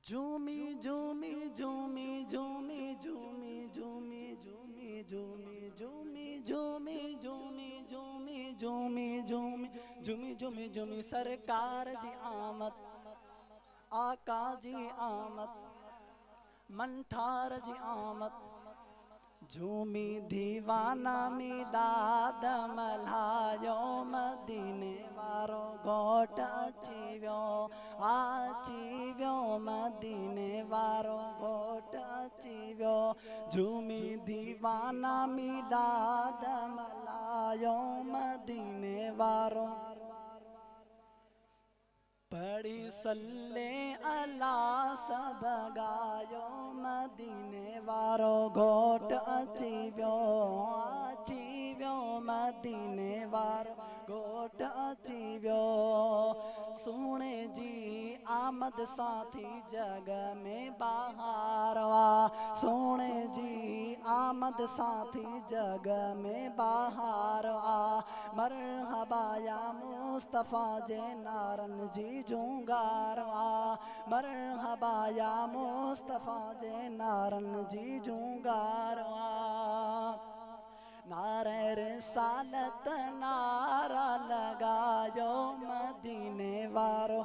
झूमी झूमी झूमी झूमी झूमी झूमी झूमी झूमी झूमी झूमी झूमी झूमी झूमी झूमी झूमी झूमी झूमी सरकार जी आमद, आका जी आमद, मंठार जी आमद। झूमी दीवाना मी दाद मल्हायो, मदीने वारो घोट अची वियो मदीने वारो घोट अची वियो। झूमी दीवाना मी दाद मल्हायो, मदीने वारो पढ़ी सल्ले अला सब गायो, मदीने वारो घोट अची वियो मदीने वारो घोट अची वियो। सोने जी आमद साथी जग में बहार वा, सोने जी आमद साथी जग में बहार वा। मरहबा या मुस्तफ़ा जे नारन जी जूंगारवा, मरहबा या मुस्तफ़ा जे नारन जी जूंगारवा। नारे रिसालत नारा लगायो, मदीने वारो